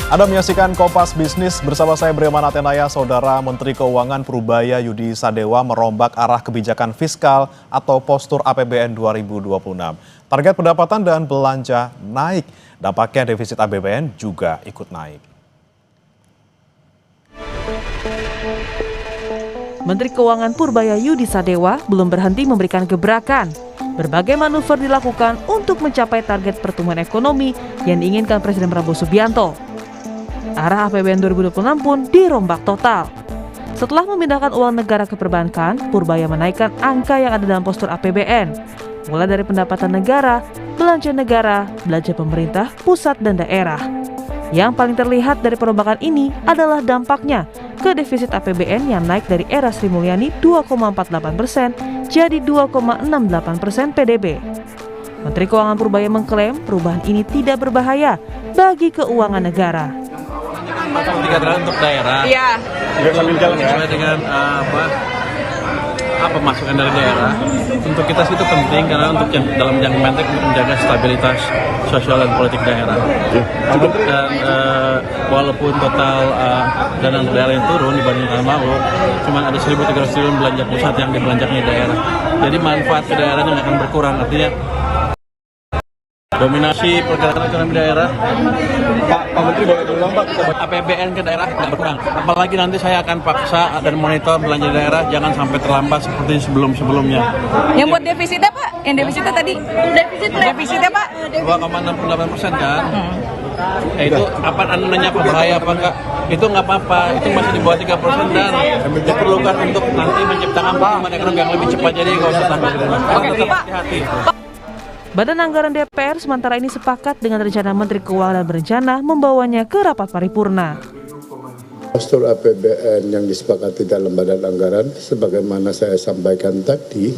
Anda menyaksikan Kompas Bisnis bersama saya Breman Atenaya. Saudara Menteri Keuangan Purubaya Yudi Sadewa merombak arah kebijakan fiskal atau postur APBN 2026. Target pendapatan dan belanja naik, dampaknya defisit APBN juga ikut naik. Menteri Keuangan Purubaya Yudi Sadewa belum berhenti memberikan gebrakan. Berbagai manuver dilakukan untuk mencapai target pertumbuhan ekonomi yang diinginkan Presiden Prabowo Subianto. Arah APBN 2026 pun dirombak total. Setelah memindahkan uang negara ke perbankan, Purubaya menaikkan angka yang ada dalam postur APBN, mulai dari pendapatan negara, belanja pemerintah, pusat dan daerah. Yang paling terlihat dari perombakan ini adalah dampaknya ke defisit APBN yang naik dari era Sri Mulyani 2,48% jadi 2,68% PDB. Menteri Keuangan Purubaya mengklaim perubahan ini tidak berbahaya bagi keuangan negara. 3 triliun untuk daerah. Iya. Sesuai dengan apa masukan dari daerah. Untuk kita sih itu penting karena untuk dalam jangka pendek untuk menjaga stabilitas sosial dan politik daerah. Dan walaupun total dana daerah yang turun dibanding tahun lalu, cuma ada 1.300 triliun belanja pusat yang dibelanjakan di daerah. Jadi manfaat ke daerahnya nggak akan berkurang. Artinya dominasi pergerakan ekonomi daerah. Pak Menteri boleh berulang Pak, APBN ke daerah nggak berkurang. Apalagi nanti saya akan paksa dan monitor belanja daerah jangan sampai terlambat seperti sebelum-sebelumnya. Yang buat defisitnya Pak? Yang defisitnya tadi? Defisitnya Pak? 2,68% kan? Itu apa nanya apa bahaya apa enggak? Itu nggak apa-apa, itu masih di bawah 3% dan diperlukan untuk nanti menciptakan pertumbuhan ekonomi yang lebih cepat, jadi nggak usah tambah. Tetap hati-hati. Badan Anggaran DPR sementara ini sepakat dengan rencana Menteri Keuangan dan berencana membawanya ke rapat paripurna. Postur APBN yang disepakati dalam Badan Anggaran, sebagaimana saya sampaikan tadi,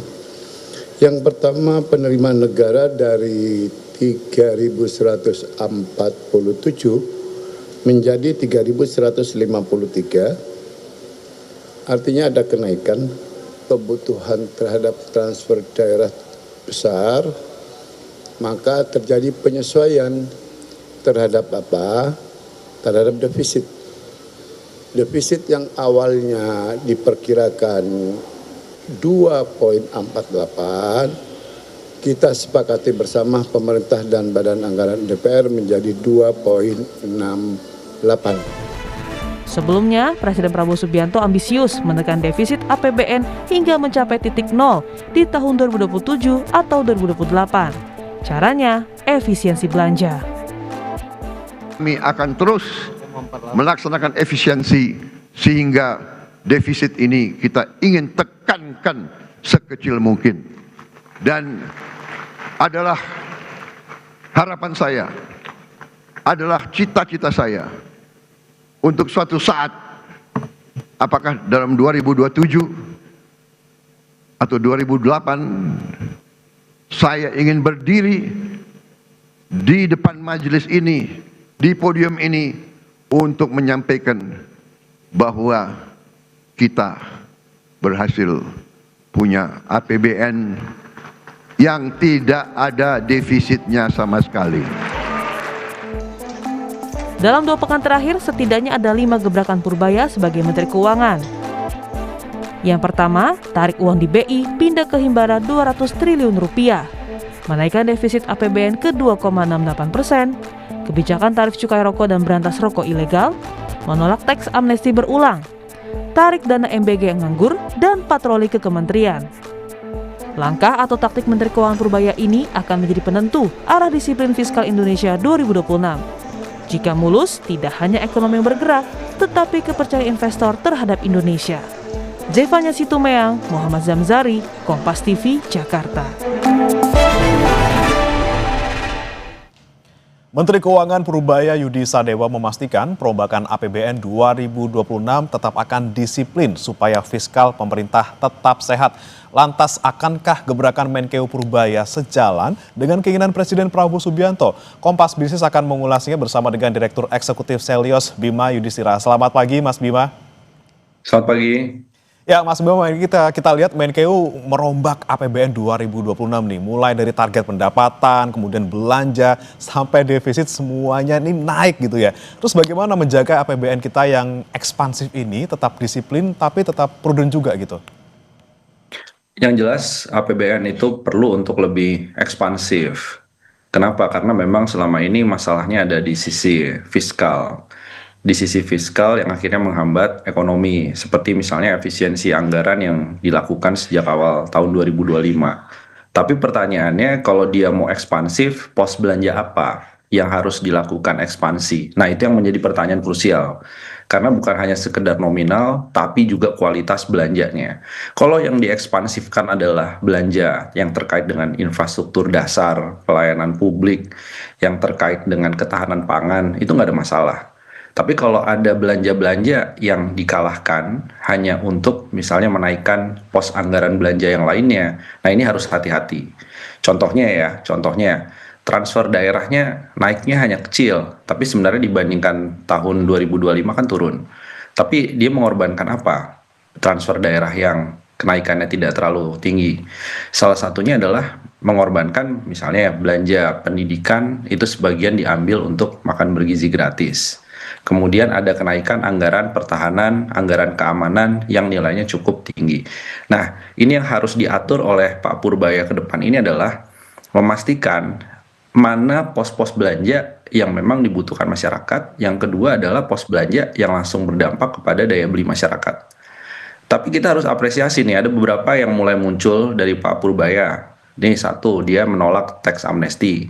yang pertama penerimaan negara dari 3.147 menjadi 3.153, artinya ada kenaikan. Kebutuhan terhadap transfer daerah besar, maka terjadi penyesuaian terhadap apa? Terhadap defisit. Defisit yang awalnya diperkirakan 2,48, kita sepakati bersama pemerintah dan Badan Anggaran DPR menjadi 2,68. Sebelumnya, Presiden Prabowo Subianto ambisius menekan defisit APBN hingga mencapai titik nol di tahun 2027 atau 2028. Caranya, efisiensi belanja. Kami akan terus melaksanakan efisiensi sehingga defisit ini kita ingin tekankan sekecil mungkin. Dan adalah harapan saya, adalah cita-cita saya untuk suatu saat, apakah dalam 2027 atau 2028, saya ingin berdiri di depan majelis ini, di podium ini, untuk menyampaikan bahwa kita berhasil punya APBN yang tidak ada defisitnya sama sekali. Dalam 2 pekan terakhir, setidaknya ada 5 gebrakan Purubaya sebagai Menteri Keuangan. Yang pertama, tarik uang di BI pindah ke Himbara 200 triliun rupiah, menaikkan defisit APBN ke 2,68%, kebijakan tarif cukai rokok dan berantas rokok ilegal, menolak teks amnesti berulang, tarik dana MBG yang nganggur, dan patroli ke kementerian. Langkah atau taktik Menteri Keuangan Purubaya ini akan menjadi penentu arah disiplin fiskal Indonesia 2026. Jika mulus, tidak hanya ekonomi yang bergerak, tetapi kepercayaan investor terhadap Indonesia. Zevanya Situmeang, Muhammad Zamzari, Kompas TV, Jakarta. Menteri Keuangan Purubaya Yudi Sadewa memastikan perombakan APBN 2026 tetap akan disiplin supaya fiskal pemerintah tetap sehat. Lantas akankah gebrakan Menkeu Purubaya sejalan dengan keinginan Presiden Prabowo Subianto? Kompas Bisnis akan mengulasnya bersama dengan Direktur Eksekutif Selyos Bima Yudhistira. Selamat pagi Mas Bima. Selamat pagi. Ya, Mas Bima, ini kita lihat Menkeu merombak APBN 2026 nih, mulai dari target pendapatan, kemudian belanja, sampai defisit semuanya ini naik gitu ya. Terus bagaimana menjaga APBN kita yang ekspansif ini tetap disiplin tapi tetap prudent juga gitu? Yang jelas APBN itu perlu untuk lebih ekspansif. Kenapa? Karena memang selama ini masalahnya ada di sisi fiskal. Di sisi fiskal yang akhirnya menghambat ekonomi, seperti misalnya efisiensi anggaran yang dilakukan sejak awal tahun 2025. Tapi pertanyaannya, kalau dia mau ekspansif, pos belanja apa yang harus dilakukan ekspansi? Nah, itu yang menjadi pertanyaan krusial. Karena bukan hanya sekedar nominal, tapi juga kualitas belanjanya. Kalau yang diekspansifkan adalah belanja yang terkait dengan infrastruktur dasar, pelayanan publik, yang terkait dengan ketahanan pangan, itu nggak ada masalah. Tapi kalau ada belanja-belanja yang dikalahkan hanya untuk misalnya menaikkan pos anggaran belanja yang lainnya, nah ini harus hati-hati. Contohnya transfer daerahnya naiknya hanya kecil, tapi sebenarnya dibandingkan tahun 2025 kan turun. Tapi dia mengorbankan apa? Transfer daerah yang kenaikannya tidak terlalu tinggi. Salah satunya adalah mengorbankan misalnya belanja pendidikan itu sebagian diambil untuk makan bergizi gratis. Kemudian ada kenaikan anggaran pertahanan, anggaran keamanan yang nilainya cukup tinggi. Nah, ini yang harus diatur oleh Pak Purbaya ke depan ini adalah memastikan mana pos-pos belanja yang memang dibutuhkan masyarakat. Yang kedua adalah pos belanja yang langsung berdampak kepada daya beli masyarakat. Tapi kita harus apresiasi nih, ada beberapa yang mulai muncul dari Pak Purbaya. Ini satu, dia menolak tax amnesty.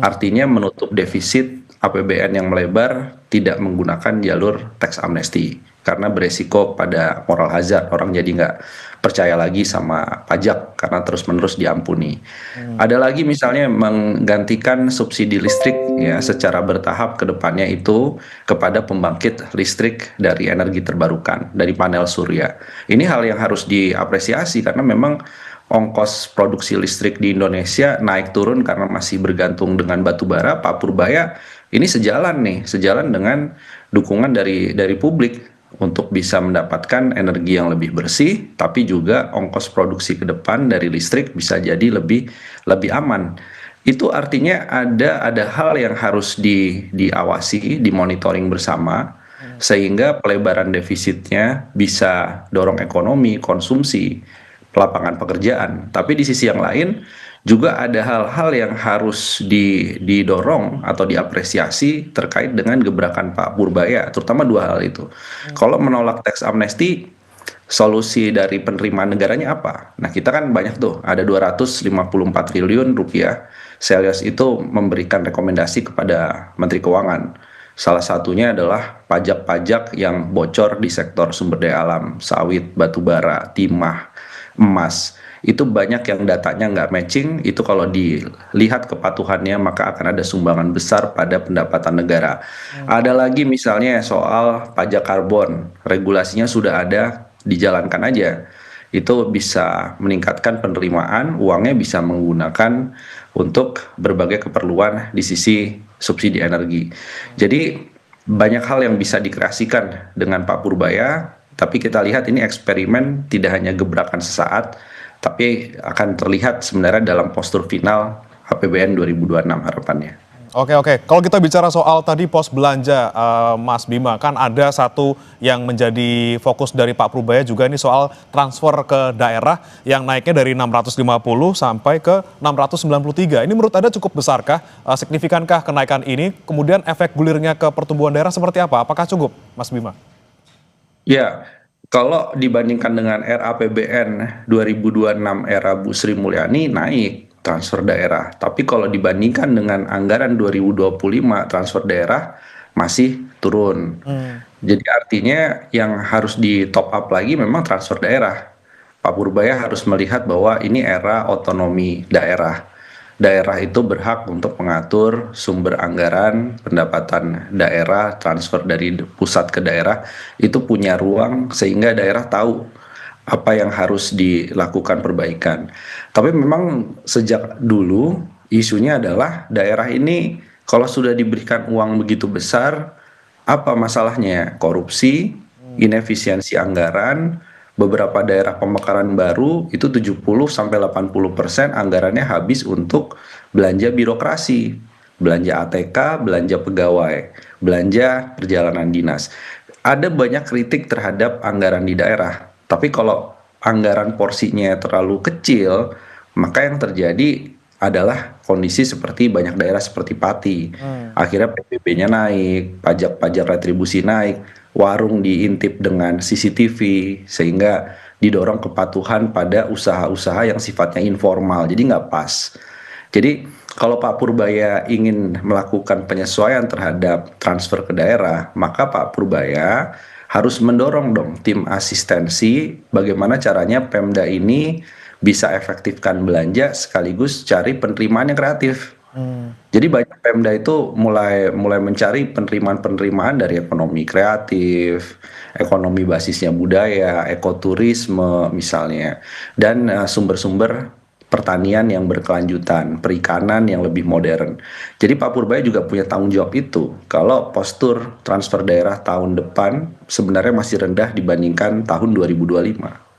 Artinya menutup defisit APBN yang melebar, tidak menggunakan jalur tax amnesty karena beresiko pada moral hazard, orang jadi nggak percaya lagi sama pajak karena terus-menerus diampuni. Ada lagi misalnya menggantikan subsidi listrik ya secara bertahap ke depannya itu kepada pembangkit listrik dari energi terbarukan, dari panel surya. Ini hal yang harus diapresiasi karena memang ongkos produksi listrik di Indonesia naik turun karena masih bergantung dengan batu bara. Pak Purbaya ini sejalan dengan dukungan dari publik untuk bisa mendapatkan energi yang lebih bersih, tapi juga ongkos produksi ke depan dari listrik bisa jadi lebih aman. Itu artinya ada hal yang harus diawasi, dimonitoring bersama, sehingga pelebaran defisitnya bisa dorong ekonomi, konsumsi, lapangan pekerjaan. Tapi di sisi yang lain juga ada hal-hal yang harus didorong atau diapresiasi terkait dengan gebrakan Pak Purbaya, terutama dua hal itu. Kalau menolak tax amnesty, solusi dari penerimaan negaranya apa? Nah, kita kan banyak tuh, ada 254 triliun rupiah. Selyos itu memberikan rekomendasi kepada Menteri Keuangan. Salah satunya adalah pajak-pajak yang bocor di sektor sumber daya alam, sawit, batu bara, timah, emas. Itu banyak yang datanya nggak matching, itu kalau dilihat kepatuhannya maka akan ada sumbangan besar pada pendapatan negara. Ada lagi misalnya soal pajak karbon, regulasinya sudah ada, dijalankan aja. Itu bisa meningkatkan penerimaan, uangnya bisa menggunakan untuk berbagai keperluan di sisi subsidi energi. Jadi banyak hal yang bisa dikreasikan dengan Pak Purbaya, tapi kita lihat ini eksperimen tidak hanya gebrakan sesaat, tapi akan terlihat sebenarnya dalam postur final APBN 2026 harapannya. Oke. Kalau kita bicara soal tadi pos belanja, Mas Bima, kan ada satu yang menjadi fokus dari Pak Purbaya juga ini soal transfer ke daerah yang naiknya dari 650 sampai ke 693. Ini menurut Anda cukup besarkah? Signifikankah kenaikan ini? Kemudian efek gulirnya ke pertumbuhan daerah seperti apa? Apakah cukup, Mas Bima? Ya, kalau dibandingkan dengan RAPBN 2026 era Bu Sri Mulyani naik transfer daerah. Tapi kalau dibandingkan dengan anggaran 2025 transfer daerah masih turun. Jadi artinya yang harus di top up lagi memang transfer daerah. Pak Purbaya harus melihat bahwa ini era otonomi daerah. Daerah itu berhak untuk mengatur sumber anggaran, pendapatan daerah, transfer dari pusat ke daerah, itu punya ruang sehingga daerah tahu apa yang harus dilakukan perbaikan. Tapi memang sejak dulu isunya adalah daerah ini kalau sudah diberikan uang begitu besar, apa masalahnya? Korupsi, inefisiensi anggaran, beberapa daerah pemekaran baru itu 70-80% anggarannya habis untuk belanja birokrasi, belanja ATK, belanja pegawai, belanja perjalanan dinas. Ada banyak kritik terhadap anggaran di daerah, tapi kalau anggaran porsinya terlalu kecil, maka yang terjadi adalah kondisi seperti banyak daerah seperti Pati. Akhirnya PBB-nya naik, pajak-pajak retribusi naik, warung diintip dengan CCTV, sehingga didorong kepatuhan pada usaha-usaha yang sifatnya informal, jadi nggak pas. Jadi kalau Pak Purbaya ingin melakukan penyesuaian terhadap transfer ke daerah, maka Pak Purbaya harus mendorong dong tim asistensi bagaimana caranya Pemda ini bisa efektifkan belanja sekaligus cari penerimaan yang kreatif. Jadi banyak Pemda itu mulai mencari penerimaan dari ekonomi kreatif, ekonomi basisnya budaya, ekoturisme misalnya, dan sumber-sumber pertanian yang berkelanjutan, perikanan yang lebih modern. Jadi Pak Purbaya juga punya tanggung jawab itu. Kalau postur transfer daerah tahun depan sebenarnya masih rendah dibandingkan tahun 2025.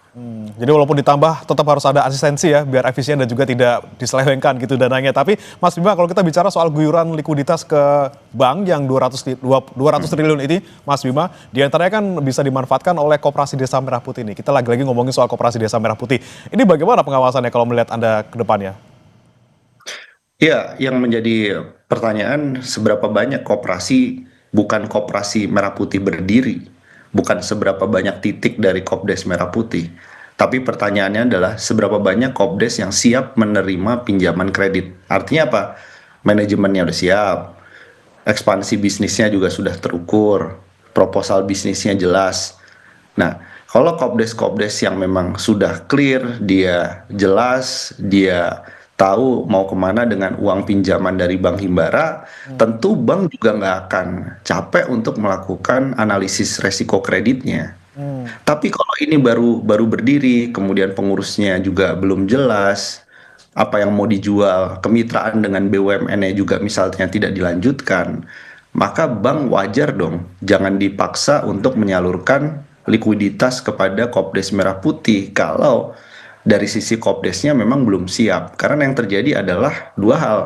Jadi walaupun ditambah tetap harus ada asistensi ya biar efisien dan juga tidak diselewengkan gitu dananya. Tapi Mas Bima, kalau kita bicara soal guyuran likuiditas ke bank yang 200 triliun ini, Mas Bima, diantaranya kan bisa dimanfaatkan oleh Koperasi Desa Merah Putih ini. Kita lagi-lagi ngomongin soal Koperasi Desa Merah Putih. Ini bagaimana pengawasannya kalau melihat Anda ke depannya? Ya, yang menjadi pertanyaan seberapa banyak koperasi, bukan Koperasi Merah Putih berdiri, bukan seberapa banyak titik dari Kopdes Merah Putih. Tapi pertanyaannya adalah seberapa banyak Kopdes yang siap menerima pinjaman kredit. Artinya apa? Manajemennya udah siap, ekspansi bisnisnya juga sudah terukur, proposal bisnisnya jelas. Nah, kalau Kopdes-Kopdes yang memang sudah clear, dia jelas, dia tahu mau kemana dengan uang pinjaman dari Bank Himbara, tentu bank juga nggak akan capek untuk melakukan analisis resiko kreditnya. Tapi kalau ini baru berdiri, kemudian pengurusnya juga belum jelas, apa yang mau dijual, kemitraan dengan BUMN-nya juga misalnya tidak dilanjutkan, maka bank wajar dong, jangan dipaksa untuk menyalurkan likuiditas kepada Kopdes Merah Putih kalau dari sisi Kopdesnya memang belum siap. Karena yang terjadi adalah dua hal.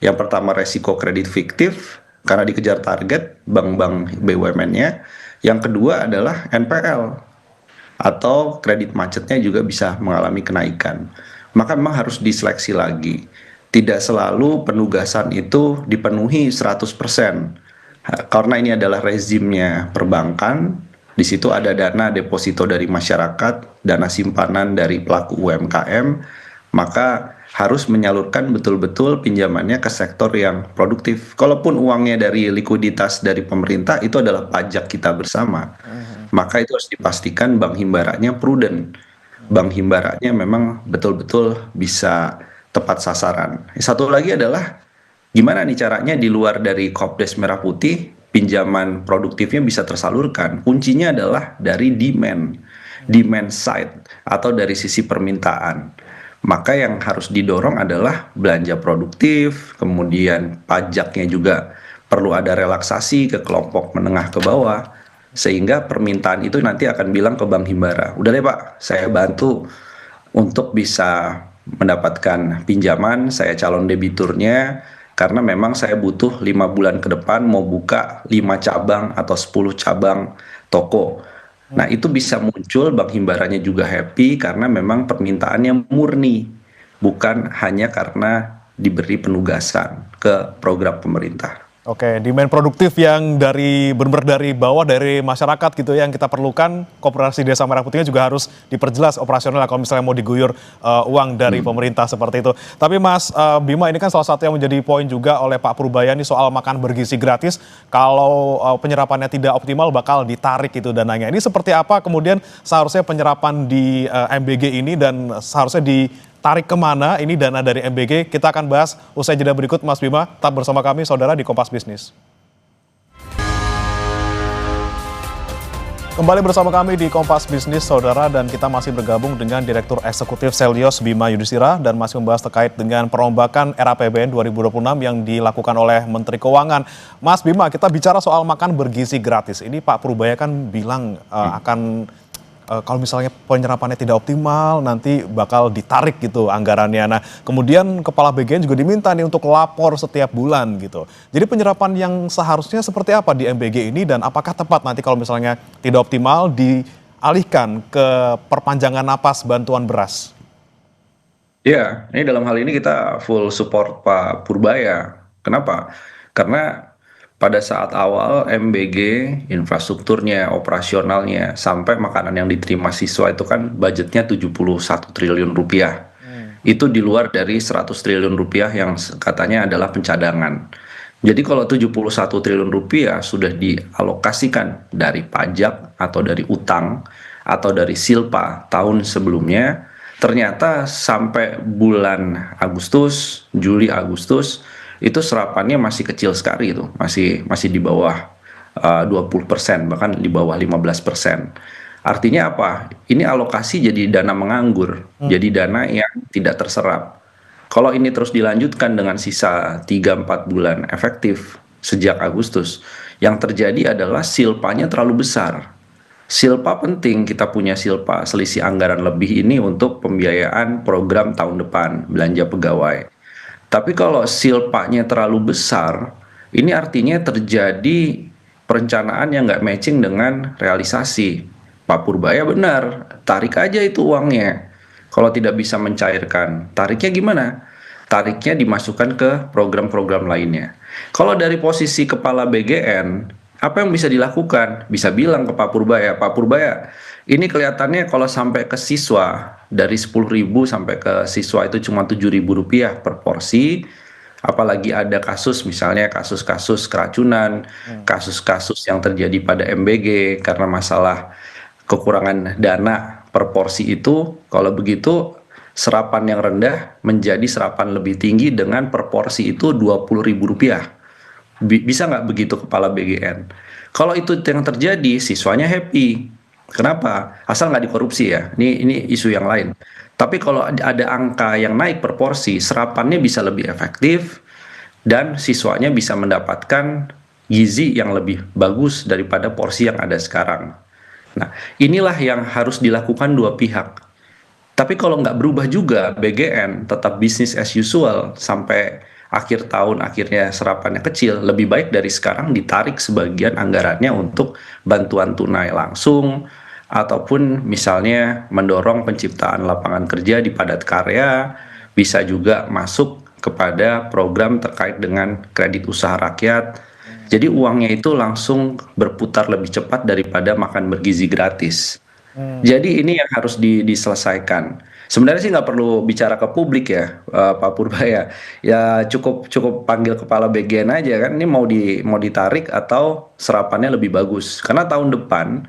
Yang pertama resiko kredit fiktif karena dikejar target bank-bank BUMN-nya. Yang kedua adalah NPL atau kredit macetnya juga bisa mengalami kenaikan. Maka memang harus diseleksi lagi. Tidak selalu penugasan itu dipenuhi 100%. Karena ini adalah rezimnya perbankan, di situ ada dana deposito dari masyarakat, dana simpanan dari pelaku UMKM, maka harus menyalurkan betul-betul pinjamannya ke sektor yang produktif. Kalaupun uangnya dari likuiditas dari pemerintah, itu adalah pajak kita bersama. Maka itu harus dipastikan Bank Himbaranya prudent. Bank Himbaranya memang betul-betul bisa tepat sasaran. Satu lagi adalah, gimana nih caranya di luar dari Kopdes Merah Putih, pinjaman produktifnya bisa tersalurkan. Kuncinya adalah dari demand side atau dari sisi permintaan. Maka yang harus didorong adalah belanja produktif, kemudian pajaknya juga perlu ada relaksasi ke kelompok menengah ke bawah, sehingga permintaan itu nanti akan bilang ke Bank Himbara, udah deh Pak, saya bantu untuk bisa mendapatkan pinjaman, saya calon debiturnya, karena memang saya butuh 5 bulan ke depan mau buka 5 cabang atau 10 cabang toko. Nah itu bisa muncul, Bank Himbaranya juga happy karena memang permintaannya murni, bukan hanya karena diberi penugasan ke program pemerintah. Oke, demand produktif yang benar-benar dari bawah, dari masyarakat gitu ya, yang kita perlukan. Koperasi Desa Merah Putihnya juga harus diperjelas operasional kalau misalnya mau diguyur uang dari pemerintah seperti itu. Tapi Mas Bima, ini kan salah satu yang menjadi poin juga oleh Pak Purbaya ini soal makan bergizi gratis. Kalau penyerapannya tidak optimal bakal ditarik itu dananya. Ini seperti apa kemudian seharusnya penyerapan di MBG ini dan seharusnya ditarik kemana ini dana dari MBG? Kita akan bahas usai jeda berikut, Mas Bima. Tetap bersama kami, saudara, di Kompas Bisnis. Kembali bersama kami di Kompas Bisnis, saudara, dan kita masih bergabung dengan Direktur Eksekutif Selyos Bima Yudhistira dan masih membahas terkait dengan perombakan RAPBN 2026 yang dilakukan oleh Menteri Keuangan. Mas Bima, kita bicara soal makan bergizi gratis. Ini Pak Purbaya kan bilang akan kalau misalnya penyerapannya tidak optimal nanti bakal ditarik gitu anggarannya. Nah kemudian Kepala BGN juga diminta nih untuk lapor setiap bulan gitu. Jadi penyerapan yang seharusnya seperti apa di MBG ini dan apakah tepat nanti kalau misalnya tidak optimal dialihkan ke perpanjangan napas bantuan beras? Ya, ini dalam hal ini kita full support Pak Purbaya. Kenapa? Karena pada saat awal MBG, infrastrukturnya, operasionalnya, sampai makanan yang diterima siswa itu kan budgetnya 71 triliun rupiah. Itu di luar dari 100 triliun rupiah yang katanya adalah pencadangan. Jadi kalau 71 triliun rupiah sudah dialokasikan dari pajak atau dari utang atau dari silpa tahun sebelumnya, ternyata sampai bulan Agustus, Juli Agustus, itu serapannya masih kecil sekali itu, masih di bawah 20%, bahkan di bawah 15%. Artinya apa? Ini alokasi jadi dana menganggur, jadi dana yang tidak terserap. Kalau ini terus dilanjutkan dengan sisa 3-4 bulan efektif sejak Agustus, yang terjadi adalah silpanya terlalu besar. Silpa penting, kita punya silpa selisih anggaran lebih ini untuk pembiayaan program tahun depan, belanja pegawai. Tapi kalau silpanya terlalu besar, ini artinya terjadi perencanaan yang nggak matching dengan realisasi. Pak Purbaya benar, tarik aja itu uangnya. Kalau tidak bisa mencairkan, tariknya gimana? Tariknya dimasukkan ke program-program lainnya. Kalau dari posisi Kepala BGN, apa yang bisa dilakukan? Bisa bilang ke Pak Purbaya, ini kelihatannya kalau sampai ke siswa, dari 10.000 sampai ke siswa itu cuma 7.000 rupiah per porsi, apalagi ada kasus misalnya kasus-kasus keracunan, kasus-kasus yang terjadi pada MBG karena masalah kekurangan dana per porsi itu, kalau begitu serapan yang rendah menjadi serapan lebih tinggi dengan per porsi itu 20.000 rupiah. Bisa nggak begitu Kepala BGN? Kalau itu yang terjadi, siswanya happy. Kenapa? Asal nggak dikorupsi ya. Ini isu yang lain. Tapi kalau ada angka yang naik per porsi, serapannya bisa lebih efektif dan siswanya bisa mendapatkan gizi yang lebih bagus daripada porsi yang ada sekarang. Nah, inilah yang harus dilakukan dua pihak. Tapi kalau nggak berubah juga, BGN tetap bisnis as usual sampai akhir tahun akhirnya serapannya kecil, lebih baik dari sekarang ditarik sebagian anggarannya untuk bantuan tunai langsung ataupun misalnya mendorong penciptaan lapangan kerja di padat karya, bisa juga masuk kepada program terkait dengan kredit usaha rakyat. Jadi uangnya itu langsung berputar lebih cepat daripada makan bergizi gratis. Jadi ini yang harus diselesaikan. Sebenarnya sih nggak perlu bicara ke publik ya, Pak Purbaya. Ya cukup panggil Kepala BGN aja kan. Ini mau ditarik atau serapannya lebih bagus. Karena tahun depan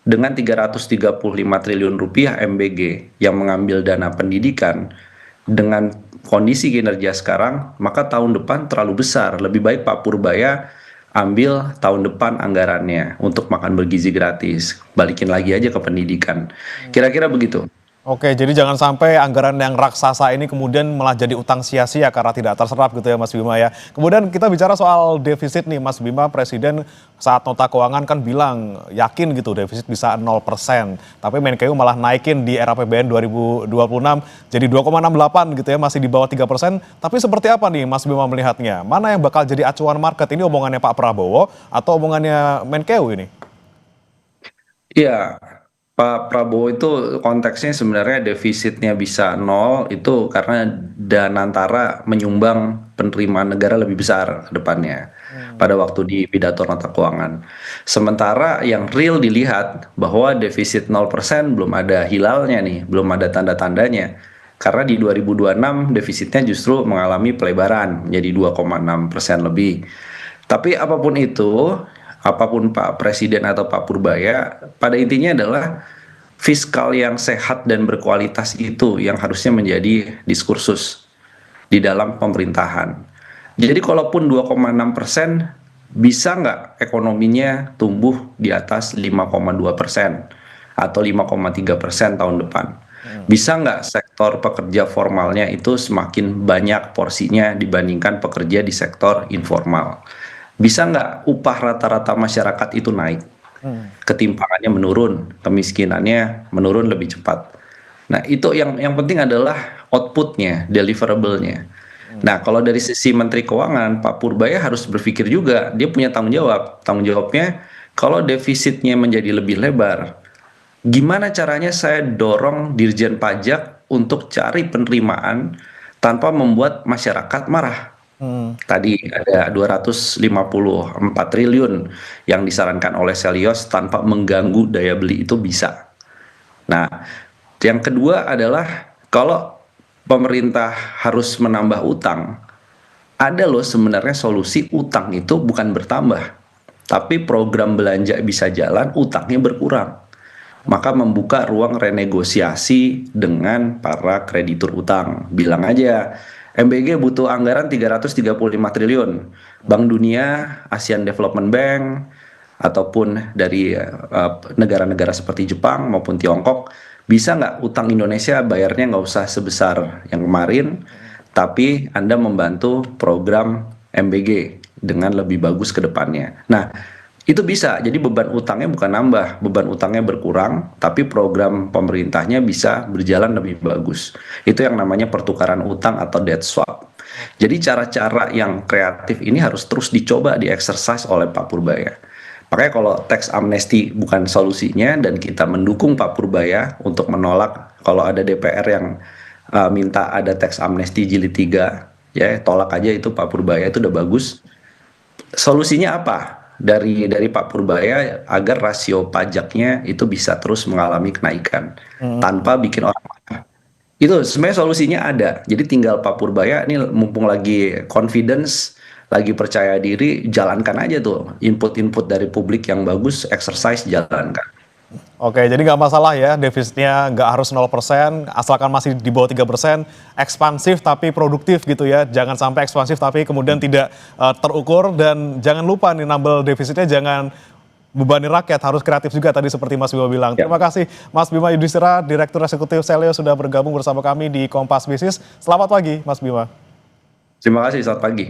dengan 335 triliun rupiah MBG yang mengambil dana pendidikan dengan kondisi kinerja sekarang, maka tahun depan terlalu besar. Lebih baik Pak Purbaya ambil tahun depan anggarannya untuk makan bergizi gratis. Balikin lagi aja ke pendidikan. Kira-kira begitu. Oke, jadi jangan sampai anggaran yang raksasa ini kemudian malah jadi utang sia-sia karena tidak terserap gitu ya Mas Bima ya. Kemudian kita bicara soal defisit nih Mas Bima, Presiden saat nota keuangan kan bilang yakin gitu defisit bisa 0%. Tapi Menkeu malah naikin di RAPBN 2026 jadi 2,68 gitu ya, masih di bawah 3%. Tapi seperti apa nih Mas Bima melihatnya? Mana yang bakal jadi acuan market? Ini omongannya Pak Prabowo atau omongannya Menkeu ini? Iya, Pak Prabowo itu konteksnya sebenarnya defisitnya bisa nol itu karena Danantara menyumbang penerimaan negara lebih besar ke depannya pada waktu di pidato nota keuangan. Sementara yang real dilihat bahwa defisit 0% belum ada hilalnya nih, belum ada tanda-tandanya. Karena di 2026 defisitnya justru mengalami pelebaran menjadi 2,6% lebih. Tapi apapun itu, apapun Pak Presiden atau Pak Purbaya, pada intinya adalah fiskal yang sehat dan berkualitas itu yang harusnya menjadi diskursus di dalam pemerintahan. Jadi kalaupun 2,6%, bisa nggak ekonominya tumbuh di atas 5,2% atau 5,3% tahun depan? Bisa nggak sektor pekerja formalnya itu semakin banyak porsinya dibandingkan pekerja di sektor informal? Bisa nggak upah rata-rata masyarakat itu naik? ketimpangannya menurun, kemiskinannya menurun lebih cepat. Nah, itu yang penting adalah outputnya, deliverable-nya. Nah, kalau dari sisi Menteri Keuangan, Pak Purbaya harus berpikir juga, dia punya tanggung jawab. Tanggung jawabnya, kalau defisitnya menjadi lebih lebar, gimana caranya saya dorong Dirjen Pajak untuk cari penerimaan tanpa membuat masyarakat marah? Tadi ada 254 triliun yang disarankan oleh Selyos tanpa mengganggu daya beli itu bisa. Nah, yang kedua adalah kalau pemerintah harus menambah utang, ada loh sebenarnya solusi utang itu bukan bertambah, tapi program belanja bisa jalan, utangnya berkurang. Maka membuka ruang renegosiasi dengan para kreditur utang. Bilang aja, MBG butuh anggaran 335 triliun. Bank Dunia, ASEAN Development Bank, ataupun dari negara-negara seperti Jepang maupun Tiongkok, bisa nggak utang Indonesia bayarnya nggak usah sebesar yang kemarin, tapi Anda membantu program MBG dengan lebih bagus ke depannya. Nah, itu bisa, jadi beban utangnya bukan nambah, beban utangnya berkurang, tapi program pemerintahnya bisa berjalan lebih bagus. Itu yang namanya pertukaran utang atau debt swap. Jadi cara-cara yang kreatif ini harus terus dicoba, di-exercise oleh Pak Purbaya. Makanya kalau tax amnesty bukan solusinya dan kita mendukung Pak Purbaya untuk menolak kalau ada DPR yang minta ada tax amnesty jilid 3, ya tolak aja itu Pak Purbaya, itu udah bagus. Solusinya apa? Dari Pak Purbaya agar rasio pajaknya itu bisa terus mengalami kenaikan tanpa bikin orang marah. Itu sebenarnya solusinya ada. Jadi tinggal Pak Purbaya ini mumpung lagi confidence, lagi percaya diri, jalankan aja tuh input-input dari publik yang bagus, exercise jalankan. Oke, jadi nggak masalah ya, defisitnya nggak harus 0%, asalkan masih di bawah 3%, ekspansif tapi produktif gitu ya. Jangan sampai ekspansif tapi kemudian tidak terukur, dan jangan lupa nih nambel defisitnya jangan bebani rakyat, harus kreatif juga tadi seperti Mas Bima bilang. Terima kasih Mas Bima Yudhistira, Direktur Eksekutif Selyos sudah bergabung bersama kami di Kompas Bisnis. Selamat pagi Mas Bima. Terima kasih, selamat pagi.